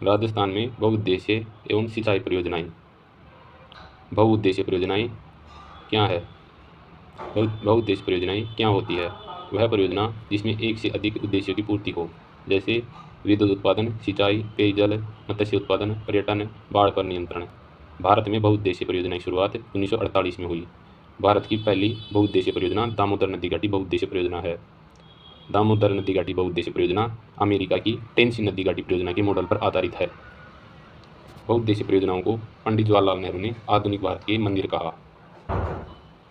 राजस्थान में बहुउद्देशीय एवं सिंचाई परियोजनाएं। बहुउद्देशीय परियोजनाएं क्या है? बहुउद्देशीय परियोजनाएं क्या होती है? वह परियोजना जिसमें एक से अधिक उद्देश्यों की पूर्ति हो, जैसे विद्युत उत्पादन, सिंचाई, पेयजल, मत्स्य उत्पादन, पर्यटन, बाढ़ पर नियंत्रण। भारत में बहुउद्देशीय परियोजना की शुरुआत 1948 में हुई। भारत की पहली बहुउद्देशीय परियोजना दामोदर नदी घाटी बहुउद्देशीय परियोजना है। दामोदर नदी घाटी बहुउद्देशीय परियोजना अमेरिका की टेनेसी नदी घाटी परियोजना के मॉडल पर आधारित है। बहुउद्देशीय परियोजनाओं को पंडित जवाहरलाल नेहरू ने आधुनिक भारत के मंदिर कहा।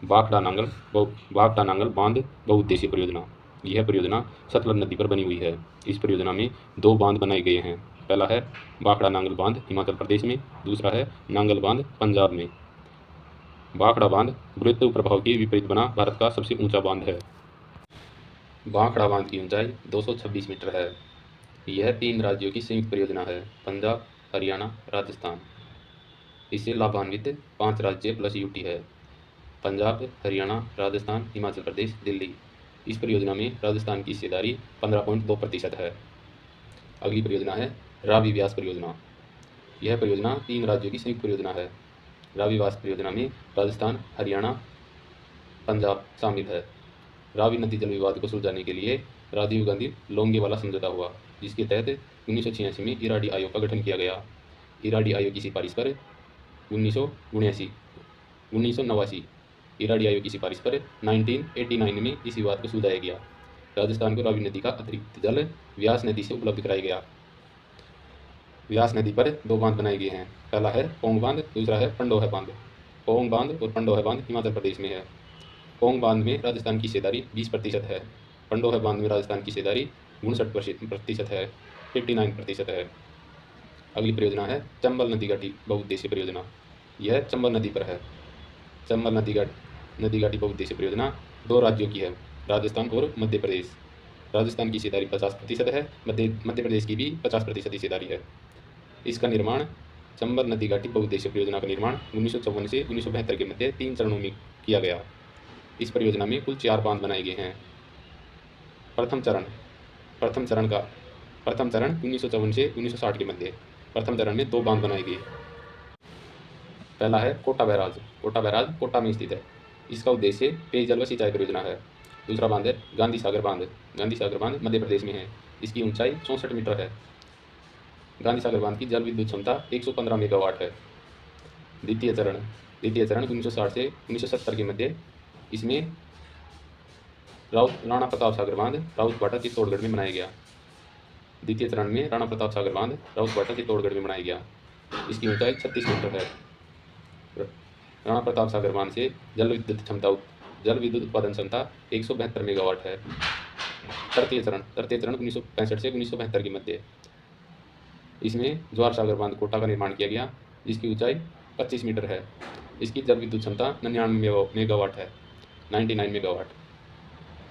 भाखड़ा नांगल बांध बहुउद्देशीय परियोजना। यह परियोजना सतलज नदी पर बनी हुई है। इस परियोजना में 2 बांध बनाए गए हैं। पहला है भाखड़ा नांगल बांध हिमाचल प्रदेश में, दूसरा है नांगल बांध पंजाब में। भाखड़ा बांध गुरुत्व प्रभाव के विपरीत बना भारत का सबसे ऊंचा बांध है। भाखड़ा बांध की ऊंचाई 226 मीटर है। यह 3 राज्यों की संयुक्त परियोजना है, पंजाब, हरियाणा, राजस्थान। इससे लाभान्वित 5 राज्य प्लस यूटी है, पंजाब, हरियाणा, राजस्थान, हिमाचल प्रदेश, दिल्ली। इस परियोजना में राजस्थान की हिस्सेदारी 15.2% है। अगली परियोजना है रावी व्यास परियोजना। यह परियोजना 3 राज्यों की संयुक्त परियोजना है। रावी व्यास परियोजना में राजस्थान, हरियाणा, पंजाब शामिल है। रावी नदी जल विवाद को सुलझाने के लिए राजीव गांधी लोंगेवाला समझौता हुआ, जिसके तहत 1986 में इराडी आयोग का गठन किया गया। इराडी आयोग की सिफारिश पर 1989 इराडी आयोग की सिफारिश पर 1989 में इस विवाद को सुलझाया गया। राजस्थान को रावी नदी का अतिरिक्त जल व्यास नदी से उपलब्ध कराया गया। व्यास नदी पर 2 बांध बनाए गए हैं। पहला है पोंग बांध, दूसरा है पंडोह बांध। पोंग बांध और पंडोह बांध हिमाचल प्रदेश में है। पोंग बांध में राजस्थान की हिस्सेदारी 20% है। पंडोह बांध में राजस्थान की हिस्सेदारी 59% है, 59% है। अगली परियोजना है चंबल नदी घाटी बहुउद्देशीय परियोजना। यह चंबल नदी पर है। चंबल नदी घाटी बहुउद्देशीय परियोजना 2 राज्यों की है, राजस्थान और मध्य प्रदेश। राजस्थान की हिस्सेदारी 50% है, मध्य प्रदेश की भी 50% हिस्सेदारी है। इसका निर्माण चंबल नदी घाटी बहुउद्देशीय परियोजना का निर्माण 1954 से 1972 के मध्य 3 चरणों में किया गया। इस परियोजना में कुल 4 बांध बनाए गए हैं। प्रथम चरण 1954 से 1960 के मध्य प्रथम चरण में 2 बांध बनाए गए। पहला है कोटा बैराज। कोटा बैराज कोटा में स्थित है। इसका उद्देश्य पेयजल व सिंचाई परियोजना है। दूसरा बांध है गांधी सागर बांध। गांधी सागर बांध मध्य प्रदेश में है। इसकी ऊंचाई 64 मीटर है। गांधी सागर बांध की जल विद्युत क्षमता 115 मेगावाट है। द्वितीय चरण 1960 से 1970 के मध्य इसमें राणा प्रताप सागर बांध राउतपाटा चित्तौड़गढ़ में बनाया गया। द्वितीय चरण में राणा प्रताप सागर बांध राउतपाटा चित्तौड़गढ़ में बनाया गया। इसकी ऊंचाई 36 मीटर है। राणा प्रताप सागर बांध से जल विद्युत उत्पादन क्षमता 172 मेगावाट है। तृतीय चरण 1965 से 1972 के मध्य इसमें जवाहर सागर बांध कोटा का निर्माण किया गया, जिसकी ऊंचाई 25 मीटर है। इसकी जल विद्युत क्षमता 99 मेगावाट है, 99 मेगावाट।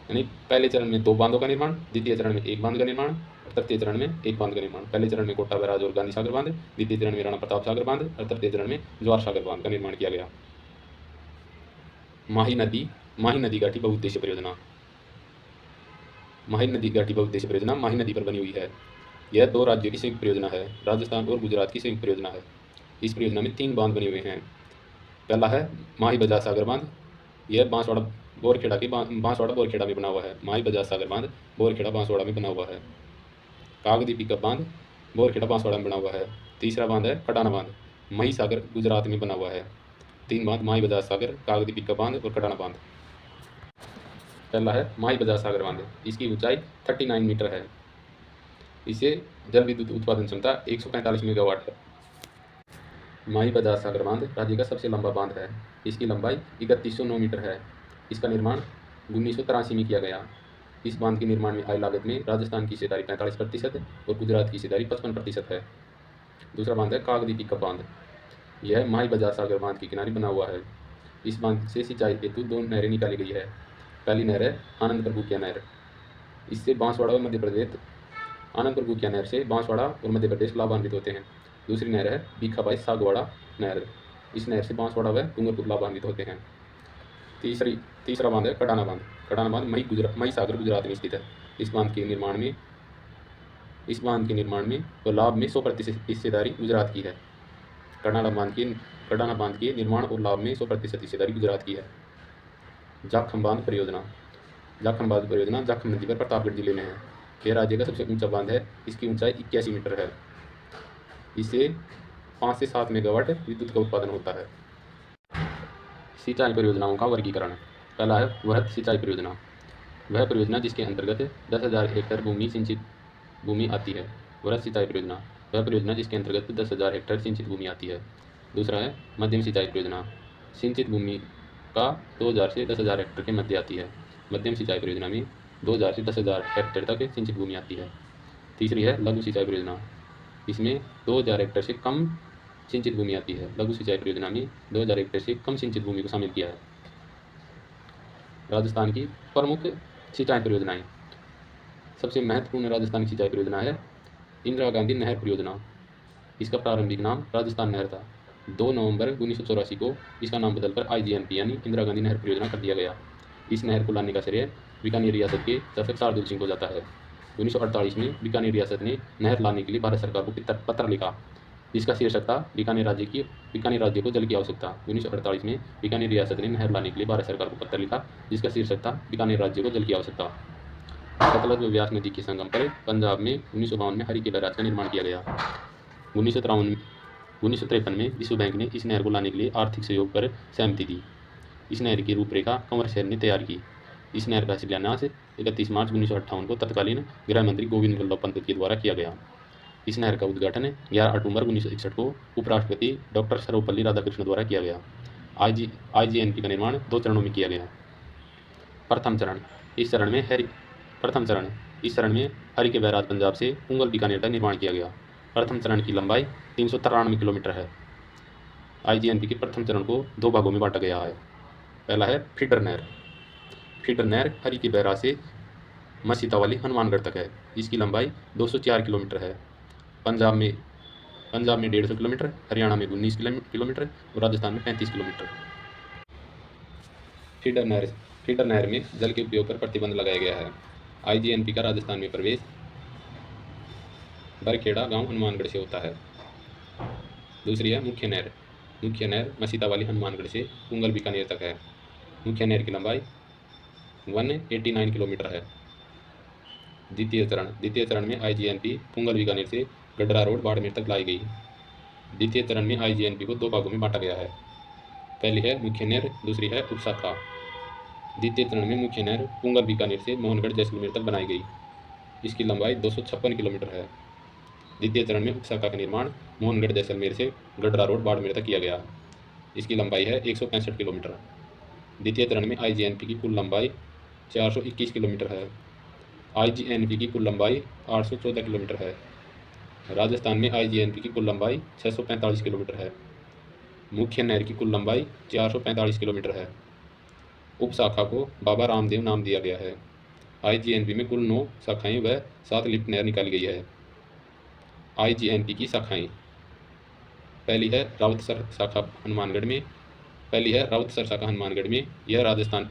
यानी पहले चरण में 2 बांधों का निर्माण, द्वितीय चरण में 1 बांध का निर्माण, तृतीय चरण में 1 बांध का निर्माण। पहले चरण में कोटा बैराज और गांधी सागर बांध, द्वितीय चरण में राणा प्रताप सागर बांध और तृतीय चरण में जवाहर सागर बांध का निर्माण किया गया। माही नदी घाटी बहुउद्देशीय परियोजना। माही नदी घाटी बहुउद्देशीय परियोजना माही नदी पर बनी हुई है। यह 2 राज्यों की संयुक्त परियोजना है, राजस्थान और गुजरात की संयुक्त परियोजना है। इस परियोजना में 3 बांध बने हुए हैं। पहला है माही बजाज सागर बांध। यह बांसवाड़ा बोरखेड़ा में बना हुआ है। माही बजाज सागर बांध बोरखेड़ा बांसवाड़ा में बना हुआ है। कागदी पिकअप बांध बोरखेड़ा बांसवाड़ा में बना हुआ है। तीसरा बांध है कटाना बांध, महिसागर गुजरात में बना हुआ है। 3 बांध माही बजाज सागर, कागदी पिकअप बांध और कटाना बांध। पहला है माही बजाज सागर बांध। इसकी ऊंचाई 39 मीटर है। इसे जल विद्युत उत्पादन क्षमता 145 मेगावाट है। माही बजाज सागर बांध राज्य का सबसे लंबा बांध है। इसकी लंबाई 3109 मीटर है। इसका निर्माण 1983 में किया गया। इस बांध के निर्माण में आई लागत में राजस्थान की हिस्सेदारी 45% और गुजरात की हिस्सेदारी 55% है। दूसरा बांध है कागदी पिकअप बांध। यह माही बजाज सागर बांध के किनारे बना हुआ है। इस बांध से सिंचाई हेतु 2 नहरें निकाली गई है। पहली नहर है आनंद प्रभु किया नहर। इससे बांसवाड़ा और मध्य प्रदेश आनंद प्रभु किया नहर से बांसवाड़ा और मध्य प्रदेश लाभान्वित होते हैं। दूसरी नहर है भीखाबाई सागवाड़ा नहर। इस नहर से बांसवाड़ा व डूंगरपुर लाभान्वित होते हैं। तीसरा बांध है कटाना बांध। कटाना बांध महिसागर गुजरात में स्थित है। इस बांध के निर्माण में इस बांध के निर्माण में व लाभ में 100% हिस्सेदारी गुजरात की है। कर्नाला बांध के निर्माण और लाभ में 100% हिस्सेदारी गुजरात की है। जाखम बांध परियोजना जाखम नदी पर प्रतापगढ़ जिले में है। यह राज्य का सबसे ऊंचा बांध है। इसकी ऊंचाई 81 मीटर है। इससे 5 से 7 मेगावाट विद्युत का उत्पादन होता है। सिंचाई परियोजनाओं का वर्गीकरण। पहला है वृहत सिंचाई परियोजना। वह परियोजना जिसके अंतर्गत 10,000 हेक्टेयर भूमि सिंचित भूमि आती है। वृहत सिंचाई परियोजना वह परियोजना जिसके अंतर्गत 10,000 हेक्टेयर सिंचित भूमि आती है। दूसरा है मध्यम सिंचाई परियोजना। सिंचित भूमि का 2,000 से 10,000 हेक्टेयर के मध्य आती है। मध्यम सिंचाई परियोजना में 2,000 से 10,000 हेक्टेयर तक सिंचित भूमि आती है। तीसरी है लघु सिंचाई परियोजना। इसमें 2,000 हेक्टेयर से कम सिंचित भूमि आती है। लघु सिंचाई परियोजना में 2,000 हेक्टेयर से कम सिंचित भूमि को शामिल किया है। राजस्थान की प्रमुख सिंचाई परियोजनाएं। सबसे महत्वपूर्ण राजस्थान की सिंचाई परियोजना है इंदिरा गांधी नहर परियोजना। इसका प्रारंभिक नाम राजस्थान नहर था। 2 नवंबर 1984 को इसका नाम बदलकर IGNP यानी इंदिरा गांधी नहर परियोजना कर दिया गया। इस नहर को लाने का श्रेय बीकानेर रियासत के शासक शार्दुल सिंह को जाता है। 1948 में बीकानेर रियासत ने नहर लाने के लिए भारत सरकार को पत्र लिखा, जिसका शीर्षक था बीकानेर राज्य को जल की आवश्यकता। 1948 में बीकानेर रियासत ने नहर लाने के लिए भारत सरकार को पत्र लिखा, जिसका शीर्षक था बीकानेर राज्य को जल की आवश्यकता। सतलज व व्यास नदी के संगम पर पंजाब में 1952 में हरिके बैराज का निर्माण किया गया। 1953 में विश्व बैंक ने इस नहर को लाने के लिए आर्थिक सहयोग पर सहमति दी। इस नहर की रूपरेखा कंवर शहर ने तैयार की। इस नहर का शिलान्यास 31 मार्च 1958 को तत्कालीन गृह मंत्री गोविंद वल्लभ पंत के द्वारा किया गया। इस नहर का उद्घाटन 11 अक्टूबर 1961 को उपराष्ट्रपति डॉक्टर सर्वपल्ली राधाकृष्णन द्वारा किया गया। IGNP का निर्माण 2 चरणों में किया गया। प्रथम चरण इस चरण में हरिके बैराज पंजाब से पुंगल बीकानेर तक निर्माण किया गया। प्रथम चरण की लंबाई 393 किलोमीटर है। IGNP के प्रथम चरण को 2 भागों में बांटा गया है। पहला है फीडर नहर हरिके बैराज से मसीतावाली हनुमानगढ़ तक है। इसकी लंबाई 204 किलोमीटर है। पंजाब में 150 किलोमीटर, हरियाणा में 19 किलोमीटर और राजस्थान में 35 किलोमीटर। फीडर नहर में जल के उपयोग पर प्रतिबंध लगाया गया है। IGNP का राजस्थान में प्रवेश बरखेड़ा गांव हनुमानगढ़ से होता है। दूसरी है मुख्य नहर मसीतावाली हनुमानगढ़ से पुंगल बीकानेर तक है। मुख्य नहर की लंबाई 189 किलोमीटर है। द्वितीय चरण में IGNP पुंगल बीकानेर से गडरा रोड बाड़मेर तक लाई गई। द्वितीय चरण में IGNP को 2 भागों में बांटा गया है। पहली है मुख्य नहर, दूसरी है उपशाखा। द्वितीय चरण में मुख्य नहर पुंगल बीकानेर से मोहनगढ़ जैसलमेर तक बनाई गई। इसकी लंबाई 256 किलोमीटर है। द्वितीय चरण में उपशाखा का निर्माण मोहनगढ़ जैसलमेर से गडरा रोड बाड़मेर तक किया गया। इसकी लंबाई है 165 किलोमीटर। द्वितीय चरण में IGNP की कुल लंबाई 421 किलोमीटर है। IGNP की कुल लंबाई 814 किलोमीटर है। राजस्थान में IGNP की कुल लंबाई 645 किलोमीटर है। मुख्य नहर की कुल लंबाई 445 किलोमीटर है। उपशाखा को बाबा रामदेव नाम दिया गया है। IGNP में कुल 9 शाखाएं व 7 लिफ्ट नहर निकाली गई है। IGNP की शाखाएं पहली है रावतसर शाखा हनुमानगढ़ में। यह राजस्थान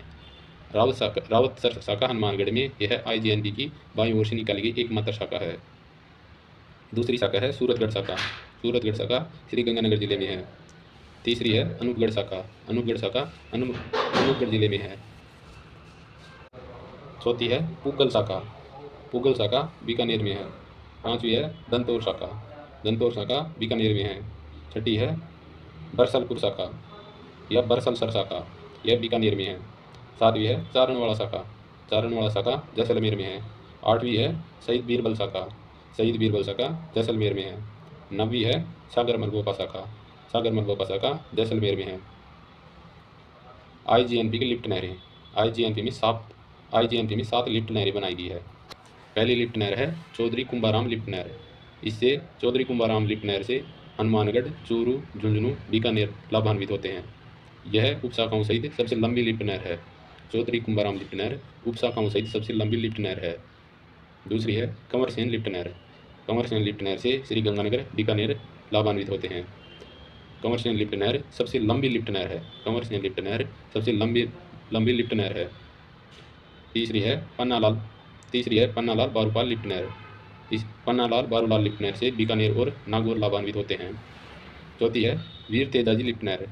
रावतसर शाखा हनुमानगढ़ में यह IGNP की बाईं ओर से निकाली गई एकमात्र शाखा है। दूसरी शाखा है सूरतगढ़ शाखा श्रीगंगानगर जिले में है। तीसरी है अनूपगढ़ शाखा अनूपगढ़ जिले में है। चौथी है पूगल शाखा बीकानेर में है। पांचवी है दंतौर शाखा बीकानेर में है। छठी है बरसलपुर शाखा या बरसलसर शाखा, यह बीकानेर में है। सातवीं है चारणवाड़ा शाखा जैसलमेर में है। आठवीं है शहीद बीरबल शाखा जैसलमेर में है। नवीं है सागर मलगोपा शाखा जैसलमेर में है। IGNP की लिफ्ट नहरें IGNP में 7 लिफ्ट नहरें बनाई गई है। पहली लिफ्ट नहर है चौधरी कुंभाराम लिफ्ट नहर। इससे चौधरी कुंभाराम लिफ्ट नहर से हनुमानगढ़, चूरू, झुंझुनू, बीकानेर लाभान्वित होते हैं। यह उपशाखाओं सहित सबसे लंबी लिफ्ट नहर है। चौधरी कुंभाराम लिफ्ट नहर उपशाखाओं सहित सबसे लंबी लिफ्ट नहर है। दूसरी है कंवरसेन लिफ्ट नहर से श्रीगंगानगर, बीकानेर लाभान्वित होते हैं। कंवरसेन लिफ्ट नहर सबसे लंबी लिफ्ट नहर है। तीसरी है पन्नालाल बारूपाल लिफ्ट नहर। इस पन्नालाल बारूलाल लिफ्ट नहर से बीकानेर और नागौर लाभान्वित होते हैं। चौथी है वीर तेजाजी लिफ्ट नहर।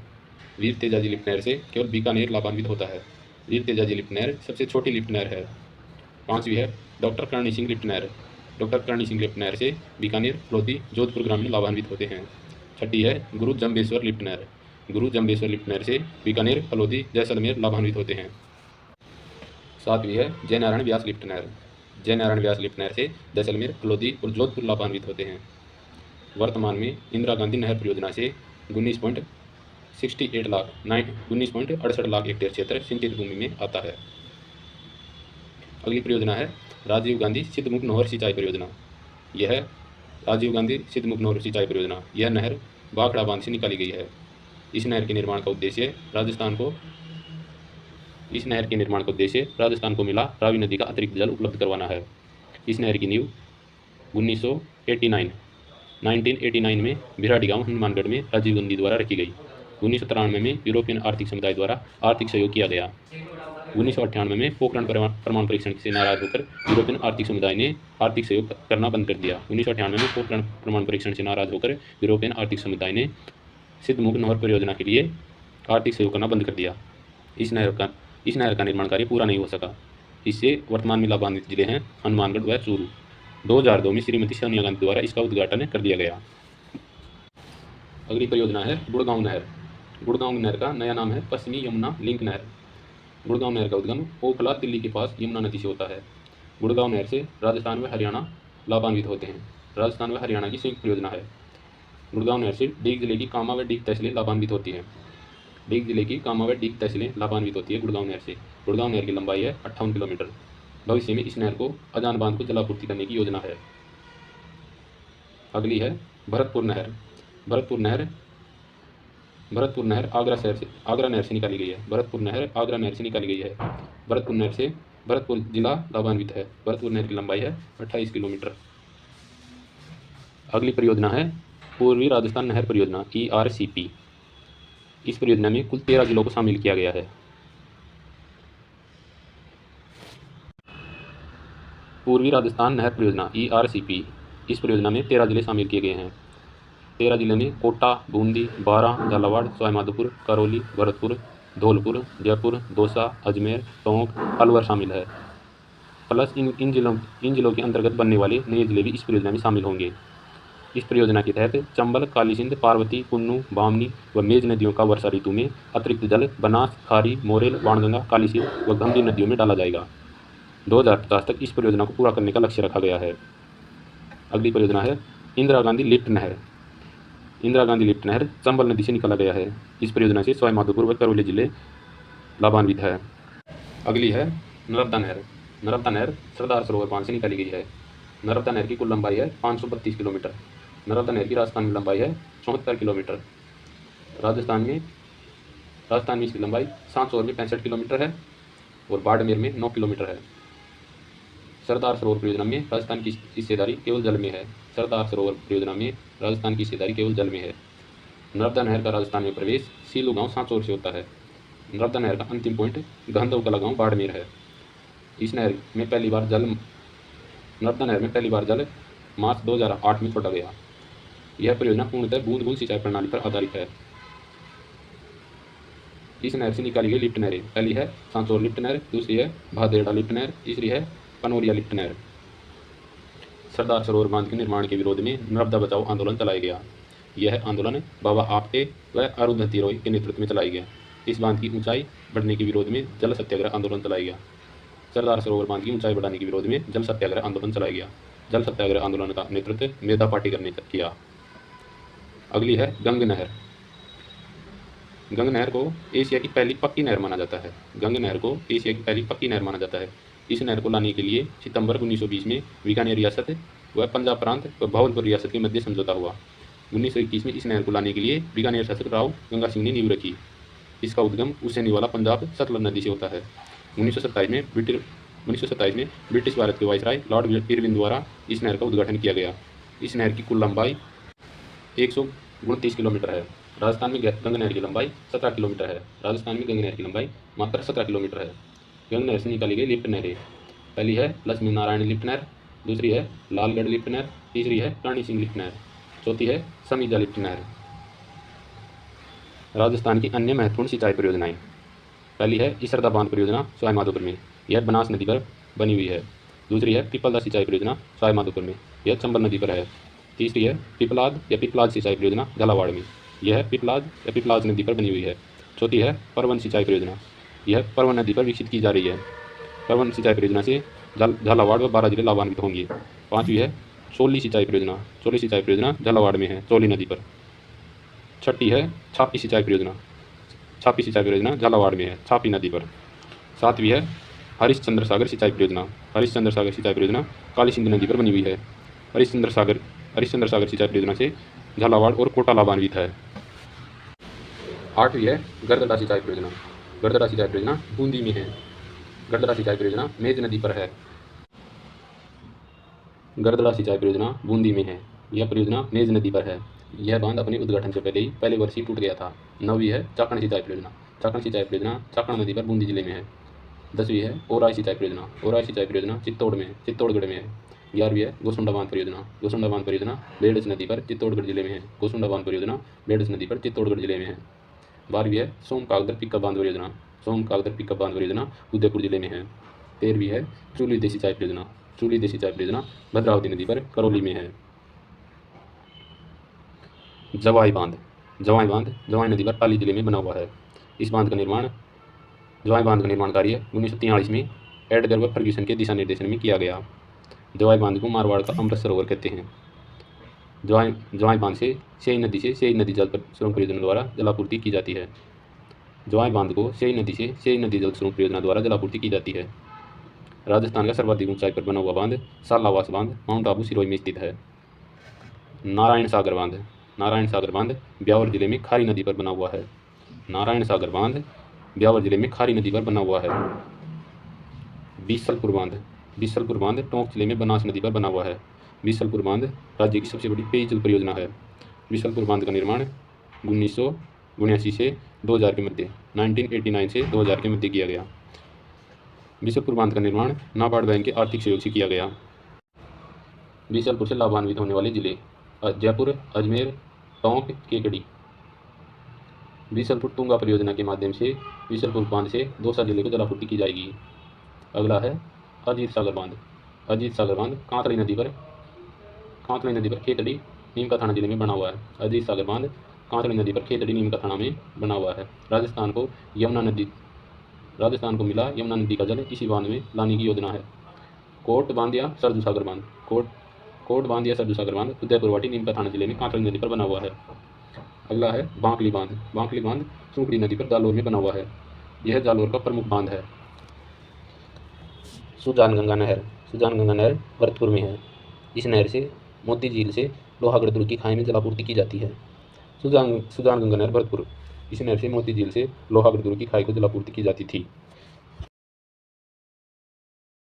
वीर तेजाजी लिफ्ट नहर से केवल बीकानेर लाभान्वित होता है। वीर तेजाजी लिफ्ट नहर सबसे छोटी लिफ्ट नहर है। पांचवी है डॉक्टर करणी सिंह लिफ्ट नहर। डॉक्टर करणी सिंह लिफ्ट नहर से बीकानेर, फलोदी, जोधपुर ग्रामीण लाभान्वित होते हैं। छठी है गुरु जम्बेश्वर लिफ्ट नहर। गुरु जम्बेश्वर लिफ्ट नहर से बीकानेर, फलोदी, जैसलमेर लाभान्वित होते हैं। सातवीं है जयनारायण व्यास लिफ्ट नहर। जयनारायण व्यास लिफ्ट नहर से जैसलमेर, फलोदी और जोधपुर लाभान्वित होते हैं। वर्तमान में इंदिरा गांधी नहर परियोजना से 19.68 लाख हेक्टेयर क्षेत्र सिंचित भूमि में आता है। अगली परियोजना है राजीव गांधी सिद्धमुख नहर सिंचाई परियोजना। यह राजीव गांधी सिद्धमुख नहर सिंचाई परियोजना यह नहर भाखड़ा बांध से निकाली गई है। इस नहर के निर्माण का उद्देश्य राजस्थान को मिला रावी नदी का अतिरिक्त जल उपलब्ध करवाना है। इस नहर की नींव 1989 में भिराड़ी गांव हनुमानगढ़ में राजीव गांधी द्वारा रखी गई। 1993 में यूरोपियन आर्थिक समुदाय द्वारा आर्थिक सहयोग किया गया। 1998 में पोखरण प्रमाण परीक्षण से नाराज होकर यूरोपियन आर्थिक समुदाय ने आर्थिक सहयोग करना बंद कर दिया। 1998 में पोखरण प्रमाण परीक्षण से नाराज होकर यूरोपियन आर्थिक समुदाय ने सिद्धमुख नहर परियोजना के लिए आर्थिक सहयोग करना बंद कर दिया। इस नहर का निर्माण कार्य पूरा नहीं हो सका। इससे वर्तमान में लाभान्वित जिले हैं हनुमानगढ़ व चूरू। 2002 में श्रीमती सोनिया गांधी द्वारा इसका उद्घाटन कर दिया गया। अगली परियोजना है गुड़गांव नहर। गुड़गांव नहर का नया नाम है पश्चिमी यमुना लिंक नहर। गुड़गांव नहर का उद्गम ओखला, दिल्ली के पास यमुना नदी से होता है। गुड़गांव नहर से राजस्थान व हरियाणा लाभान्वित होते हैं। राजस्थान व हरियाणा की संयुक्त परियोजना है। गुड़गांव नहर से डीग जिले की कामा व डीग तहसीलें लाभान्वित होती हैं। डीग जिले की कामा व डीग तहसीलें लाभान्वित होती है गुड़गांव नहर से। गुड़गांव नहर की लंबाई है 58 किलोमीटर। भविष्य में इस नहर को अजान बांध को जलापूर्ति करने की योजना है। अगली है भरतपुर नहर। भरतपुर नहर आगरा नहर से निकाली गई है। भरतपुर नहर आगरा नहर से निकाली गई है। भरतपुर नहर से भरतपुर जिला लाभान्वित है। भरतपुर नहर की लंबाई है 28 किलोमीटर। अगली परियोजना है पूर्वी राजस्थान नहर परियोजना ERCP। इस परियोजना में कुल 13 जिलों को शामिल किया गया है। पूर्वी राजस्थान नहर परियोजना ERCP, इस परियोजना में 13 जिले शामिल किए गए हैं। 13 जिले में कोटा, बूंदी, बारां, झालावाड़, सवाईमाधोपुर, करौली, भरतपुर, धौलपुर, जयपुर, दौसा, अजमेर, टोंक, अलवर शामिल है। प्लस इन जिलों के अंतर्गत बनने वाले नए जिले भी इस परियोजना में शामिल होंगे। इस परियोजना के तहत चंबल, कालीसिंध, पार्वती, कुन्नू, बामनी व मेज नदियों का वर्षा ऋतु में अतिरिक्त जल बनास, खारी, मोरेल, बाणगंगा, कालीसिंध व गंभीर नदियों में डाला जाएगा। 2050 तक इस परियोजना को पूरा करने का लक्ष्य रखा गया है। अगली परियोजना है इंदिरा गांधी लिफ्ट नहर। इंदिरा गांधी लिफ्ट नहर चंबल नदी से निकाला गया है। इस परियोजना से सवाईमाधोपुर व करौली जिले लाभान्वित है। अगली है नर्मदा नहर। नर्मदा नहर सरदार सरोवर बांध से निकाली गई है। नर्मदा नहर की कुल लंबाई है 532 किलोमीटर। नर्मदा नहर की राजस्थान में लंबाई है 74 किलोमीटर। राजस्थान में इसकी लंबाई 65 किलोमीटर है और बाड़मेर में 9 किलोमीटर है। सरदार सरोवर परियोजना में राजस्थान की हिस्सेदारी केवल जल में है। सरदार सरोवर परियोजना में राजस्थान की हिस्सेदारी केवल जल में है। नर्मदा नहर का राजस्थान में प्रवेश सीलू गांव सांचौर से होता है। नर्मदा नहर का अंतिम पॉइंट गहनदेव कला गांव बाड़मेर है। नर्मदा नहर में पहली बार जल मार्च 2008 में छोड़ा गया। यह परियोजना पूर्णतः बूंद बूंद सिंचाई प्रणाली पर आधारित है। इस नहर से निकाली गई लिफ्ट नहरें, पहली है सांचौर लिफ्ट नहर, दूसरी है भादेड़ा लिफ्ट नहर, तीसरी है पनोरिया लिफ्ट नहर। सरदार सरोवर बांध के निर्माण के विरोध में नर्मदा बचाओ आंदोलन चलाया गया। यह आंदोलन बाबा आपटे व अरुंधति रॉय के नेतृत्व में चलाया गया। इस बांध की ऊंचाई बढ़ने के विरोध में जल सत्याग्रह आंदोलन चलाया गया। सरदार सरोवर बांध की ऊंचाई बढ़ाने के विरोध में जल सत्याग्रह आंदोलन चलाया गया। जल सत्याग्रह आंदोलन का नेतृत्व मेधा पाटेकर ने किया। अगली है गंग नहर। गंग नहर को एशिया की पहली पक्की नहर माना जाता है। गंग नहर को एशिया की पहली पक्की नहर माना जाता है। इस नहर को लाने के लिए सितंबर 1920 में बीकानेर रियासत व पंजाब प्रांत व भावलपुर रियासत के मध्य समझौता हुआ। 1921 में इस नहर को लाने के लिए बीकानेर शासक राव गंगा सिंह ने नींव रखी। इसका उद्गम उससे निवाला पंजाब सतलज नदी से होता है। 1927 में ब्रिटिश भारत के वायसराय लॉर्ड इरविन द्वारा इस नहर का उद्घाटन किया गया। इस नहर की कुल लंबाई 129 किलोमीटर है। राजस्थान में गंग नहर की लंबाई 17 किलोमीटर है। राजस्थान में गंग नहर की लंबाई मात्र 17 किलोमीटर है। गंग नहर से निकाली गई लिफ्ट नहरें, पहली है लक्ष्मी नारायण लिफ्ट नहर, दूसरी है लालगढ़ लिफ्ट नहर, तीसरी है रानी सिंह लिफ्ट नहर, चौथी है समीजा लिफ्ट नहर। राजस्थान की अन्य महत्वपूर्ण सिंचाई परियोजनाएं, पहली है इसरदा बांध परियोजना सवाई माधोपुर में, यह बनास नदी पर बनी हुई है। दूसरी है पिपलदा सिंचाई परियोजना सवाई माधोपुर में, यह चंबल नदी पर है। तीसरी है पिपलाद या पिपलाद सिंचाई परियोजना झालावाड़ में, यह पिपलाद या पिपलाद नदी पर बनी हुई है। चौथी है परवन सिंचाई परियोजना, यह परवन नदी पर विकसित की जा रही है। परवन सिंचाई परियोजना से झालावाड़ व 12 जिले लाभान्वित होंगे। पाँचवीं है चोली सिंचाई परियोजना, चोली सिंचाई परियोजना झालावाड़ में है, चोली नदी पर। छठी है छापी सिंचाई परियोजना, छापी सिंचाई परियोजना झालावाड़ में है, छापी नदी पर। सातवीं है हरिश्चंद्र सागर सिंचाई परियोजना, हरिश्चंद्र सागर सिंचाई परियोजना काली सिंध नदी पर बनी हुई है। हरिश्चंद्र सागर सिंचाई परियोजना से झालावाड़ और कोटा लाभान्वित है। आठवीं है गरदड़ा सिंचाई परियोजना, गरदड़ा सिंचाई परियोजना बूंदी में है, गरदड़ा सिंचाई परियोजना मेज नदी पर है। गरदड़ा सिंचाई परियोजना बूंदी में है, यह परियोजना मेज नदी पर है। यह बांध अपने उद्घाटन से पहले वर्ष ही टूट गया था। 9वीं है चाकण सिंचाई परियोजना, चाकण सिंचाई परियोजना चाकण नदी पर बूंदी जिले में है। 10वीं है ओराई सिंचाई परियोजना, ओराई सिंचाई परियोजना चित्तौड़गढ़ में है। 11वीं है गोसुंडा बांध परियोजना, गोसुंडा बांध परियोजना बेड़स नदी पर चित्तौड़गढ़ जिले में है, गोसुंडा बांध परियोजना बेड़स नदी पर चित्तौड़गढ़ जिले में है। 12वीं है सोम कागदर पिकअप बांध परियोजना, सोम कागदर पिकअप बांध परियोजना उदयपुर जिले में है। 13वीं है चूली देसी सिंचाई परियोजना, चूली देसी सिंचाई परियोजना भद्रावती नदी पर करौली में है। जवाई बांध, जवाई बांध जवाई नदी पर पाली जिले में बना हुआ है। इस बांध का निर्माण जवाई बांध का निर्माण कार्य 1943 में एडगर व फर्ग्यूसन के दिशा निर्देशन में किया गया। जवाई बांध को मारवाड़ का अमृत सरोवर कहते हैं। जवाई बांध से सेई नदी जल सुरंग परियोजना द्वारा जलापूर्ति की जाती है। जवाई बांध को सेई नदी जल सुरंग परियोजना द्वारा जलापूर्ति की जाती है। राजस्थान का सर्वाधिक ऊंचाई पर बना हुआ बांध सालावास बांध माउंट आबू सिरोही में स्थित है। नारायण सागर बांध, नारायण सागर बांध ब्यावर जिले में खारी नदी पर बना हुआ है। नारायण सागर बांध ब्यावर जिले में खारी नदी पर बना हुआ है। बीसलपुर बांध, बीसलपुर बांध टोंक जिले में बनास नदी पर बना हुआ है। बीसलपुर बांध राज्य की सबसे बड़ी पेयजल परियोजना है। बीसलपुर बांध का निर्माण 1979 से 2000 के मध्य 1989 से 2000 के मध्य किया गया। बीसलपुर बांध का निर्माण नाबार्ड बैंक के आर्थिक सहयोग से किया गया। बीसलपुर से लाभान्वित होने वाले जिले जयपुर, अजमेर, टोंक, केकड़ी। बीसलपुर तुंगा परियोजना के माध्यम से बीसलपुर बांध से दौसा जिले को जलापूर्ति की जाएगी। अगला है अजीत सागर बांध, अजीत सागर बांध कांतली नदी पर खेतड़ी नीमका थाना जिले में बना हुआ है। अजीत सागर बांध कांतली नदी पर खेतड़ी नीमका थाना में बना हुआ है। राजस्थान को मिला यमुना नदी का जल इसी बांध में लाने की योजना है। कोट बांध या सरजू सागर बांध, कोट बांध या सरजू सागर बांध उदयपुर वाटी नीमका थाना जिले में कांतली नदी पर बना हुआ है। अगला है बांकली बांध, बांकली बांध सुंकड़ी नदी पर जालोर में बना हुआ है। यह जालोर का प्रमुख बांध है। सुजानगंगा नहर भरतपुर में है। इस नहर से मोती झील से लोहागढ़ दुर्ग की खाई में जलापूर्ति की जाती है। सुजानगंगा नहर भरतपुर, इस नहर से मोती झील से लोहागढ़ दुर्ग की खाई को जलापूर्ति की जाती थी।